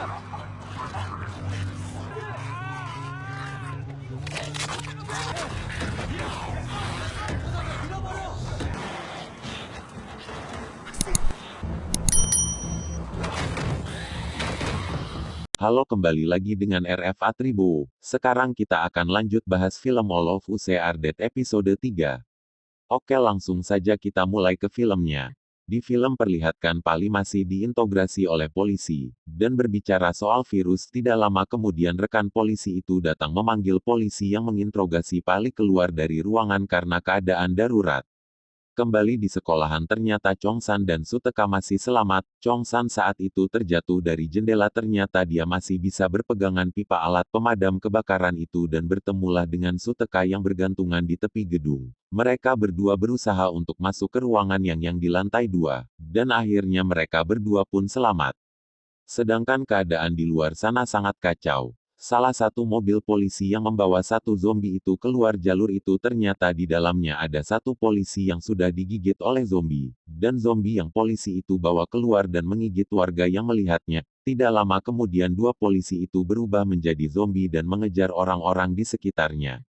Halo, kembali lagi dengan RFA Tribo. Sekarang kita akan lanjut bahas film All of Us Are Dead episode 3. Oke, langsung saja kita mulai ke filmnya. Di film perlihatkan Pali masih diinterogasi oleh polisi, dan berbicara soal virus. Tidak lama kemudian rekan polisi itu datang memanggil polisi yang menginterogasi Pali keluar dari ruangan karena keadaan darurat. Kembali di sekolahan ternyata Chongsan dan Suteka masih selamat. Chongsan saat itu terjatuh dari jendela, ternyata dia masih bisa berpegangan pipa alat pemadam kebakaran itu dan bertemulah dengan Suteka yang bergantungan di tepi gedung. Mereka berdua berusaha untuk masuk ke ruangan yang di lantai 2, dan akhirnya mereka berdua pun selamat. Sedangkan keadaan di luar sana sangat kacau. Salah satu mobil polisi yang membawa satu zombie itu keluar jalur itu, ternyata di dalamnya ada satu polisi yang sudah digigit oleh zombie. Dan zombie yang polisi itu bawa keluar dan menggigit warga yang melihatnya. Tidak lama kemudian dua polisi itu berubah menjadi zombie dan mengejar orang-orang di sekitarnya.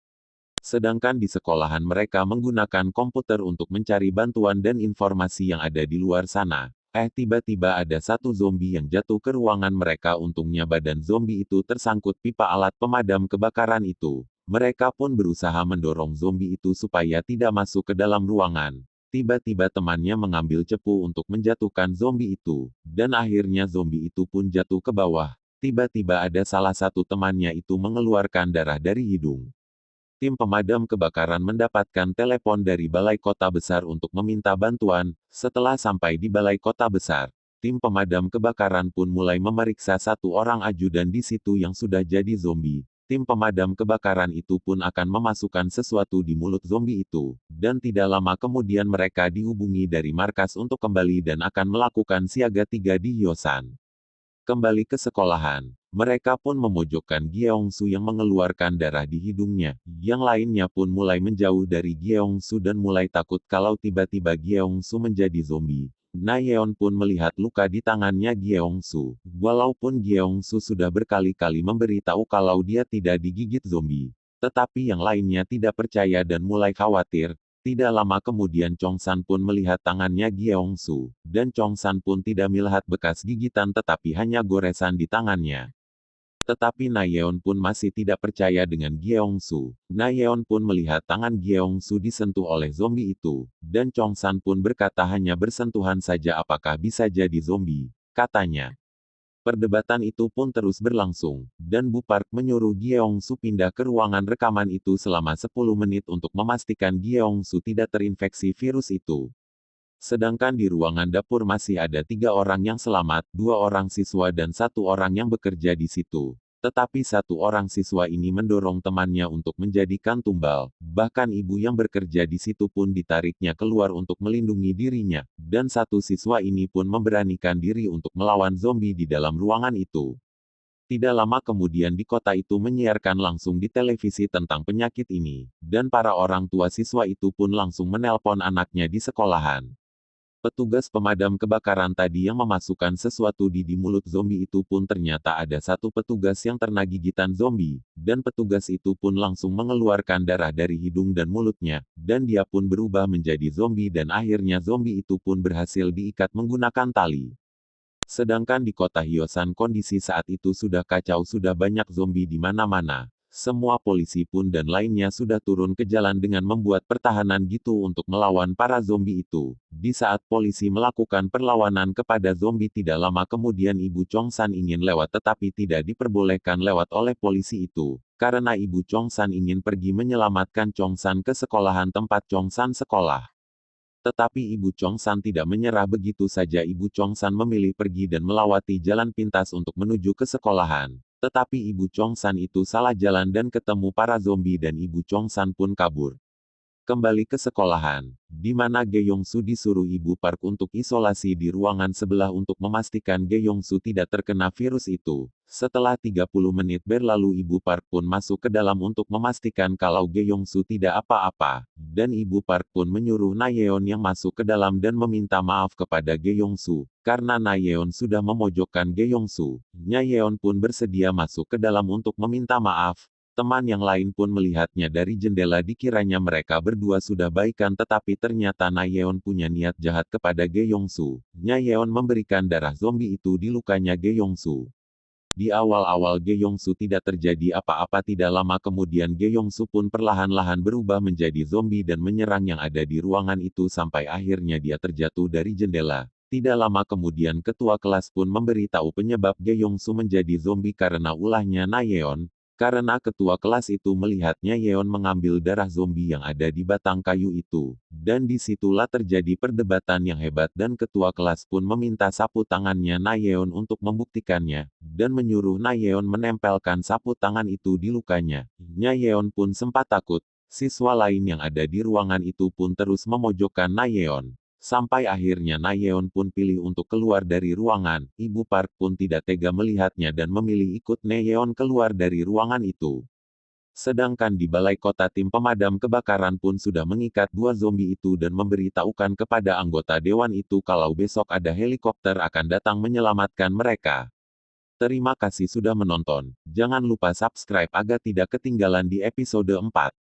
Sedangkan di sekolahan mereka menggunakan komputer untuk mencari bantuan dan informasi yang ada di luar sana. Tiba-tiba ada satu zombie yang jatuh ke ruangan mereka. Untungnya badan zombie itu tersangkut pipa alat pemadam kebakaran itu. Mereka pun berusaha mendorong zombie itu supaya tidak masuk ke dalam ruangan. Tiba-tiba temannya mengambil cepu untuk menjatuhkan zombie itu. Dan akhirnya zombie itu pun jatuh ke bawah. Tiba-tiba ada salah satu temannya itu mengeluarkan darah dari hidung. Tim pemadam kebakaran mendapatkan telepon dari Balai Kota Besar untuk meminta bantuan. Setelah sampai di Balai Kota Besar, tim pemadam kebakaran pun mulai memeriksa satu orang ajudan di situ yang sudah jadi zombie. Tim pemadam kebakaran itu pun akan memasukkan sesuatu di mulut zombie itu, dan tidak lama kemudian mereka dihubungi dari markas untuk kembali dan akan melakukan siaga 3 di Hyosan. Kembali ke sekolahan, mereka pun memojokkan Gyeongsu yang mengeluarkan darah di hidungnya. Yang lainnya pun mulai menjauh dari Gyeongsu dan mulai takut kalau tiba-tiba Gyeongsu menjadi zombie. Nayeon pun melihat luka di tangannya Gyeongsu. Walaupun Gyeongsu sudah berkali-kali memberitahu kalau dia tidak digigit zombie, tetapi yang lainnya tidak percaya dan mulai khawatir. Tidak lama kemudian Chongsan pun melihat tangannya Gyeongsu, dan Chongsan pun tidak melihat bekas gigitan tetapi hanya goresan di tangannya. Tetapi Nayeon pun masih tidak percaya dengan Gyeongsu. Nayeon pun melihat tangan Gyeongsu disentuh oleh zombie itu, dan Chongsan pun berkata hanya bersentuhan saja apakah bisa jadi zombie, katanya. Perdebatan itu pun terus berlangsung, dan Bu Park menyuruh Gyeongsu pindah ke ruangan rekaman itu selama 10 menit untuk memastikan Gyeongsu tidak terinfeksi virus itu. Sedangkan di ruangan dapur masih ada 3 orang yang selamat, 2 orang siswa dan 1 orang yang bekerja di situ. Tetapi 1 orang siswa ini mendorong temannya untuk menjadikan tumbal, bahkan ibu yang bekerja di situ pun ditariknya keluar untuk melindungi dirinya, dan 1 siswa ini pun memberanikan diri untuk melawan zombie di dalam ruangan itu. Tidak lama kemudian di kota itu menyiarkan langsung di televisi tentang penyakit ini, dan para orang tua siswa itu pun langsung menelpon anaknya di sekolahan. Petugas pemadam kebakaran tadi yang memasukkan sesuatu di mulut zombie itu pun ternyata ada satu petugas yang terkena gigitan zombie, dan petugas itu pun langsung mengeluarkan darah dari hidung dan mulutnya, dan dia pun berubah menjadi zombie dan akhirnya zombie itu pun berhasil diikat menggunakan tali. Sedangkan di kota Hyosan kondisi saat itu sudah kacau, sudah banyak zombie di mana-mana. Semua polisi pun dan lainnya sudah turun ke jalan dengan membuat pertahanan gitu untuk melawan para zombie itu. Di saat polisi melakukan perlawanan kepada zombie, tidak lama kemudian Ibu Chongsan ingin lewat tetapi tidak diperbolehkan lewat oleh polisi itu. Karena Ibu Chongsan ingin pergi menyelamatkan Chongsan ke sekolahan tempat Chongsan sekolah. Tetapi Ibu Chongsan tidak menyerah begitu saja. Ibu Chongsan memilih pergi dan melewati jalan pintas untuk menuju ke sekolahan. Tetapi Ibu Chongsan itu salah jalan dan ketemu para zombie dan Ibu Chongsan pun kabur. kembali ke sekolahan, di mana Ge Yongsu disuruh Ibu Park untuk isolasi di ruangan sebelah untuk memastikan Ge Yongsu tidak terkena virus itu. Setelah 30 menit berlalu Ibu Park pun masuk ke dalam untuk memastikan kalau Ge Yongsu tidak apa-apa, dan Ibu Park pun menyuruh Na Yeon yang masuk ke dalam dan meminta maaf kepada Ge Yongsu, karena Na Yeon sudah memojokkan Ge Yongsu. Na Yeon pun bersedia masuk ke dalam untuk meminta maaf. Teman yang lain pun melihatnya dari jendela dikiranya mereka berdua sudah baikan tetapi ternyata Na Yeon punya niat jahat kepada Ge Yongsu. Na Yeon memberikan darah zombie itu di lukanya Ge Yongsu. Di awal-awal Ge Yongsu tidak terjadi apa-apa tidak lama kemudian Ge Yongsu pun perlahan-lahan berubah menjadi zombie dan menyerang yang ada di ruangan itu sampai akhirnya dia terjatuh dari jendela. Tidak lama kemudian ketua kelas pun memberitahu penyebab Ge Yongsu menjadi zombie karena ulahnya Na Yeon. Karena ketua kelas itu melihatnya Yeon mengambil darah zombie yang ada di batang kayu itu. Dan disitulah terjadi perdebatan yang hebat dan ketua kelas pun meminta sapu tangannya Na Yeon untuk membuktikannya. Dan menyuruh Na Yeon menempelkan sapu tangan itu di lukanya. Na Yeon pun sempat takut. Siswa lain yang ada di ruangan itu pun terus memojokkan Na Yeon. Sampai akhirnya Na Yeon pun pilih untuk keluar dari ruangan. Ibu Park pun tidak tega melihatnya dan memilih ikut Na Yeon keluar dari ruangan itu. Sedangkan di balai kota tim pemadam kebakaran pun sudah mengikat dua zombie itu dan memberitahukan kepada anggota dewan itu kalau besok ada helikopter akan datang menyelamatkan mereka. Terima kasih sudah menonton. Jangan lupa subscribe agar tidak ketinggalan di episode 4.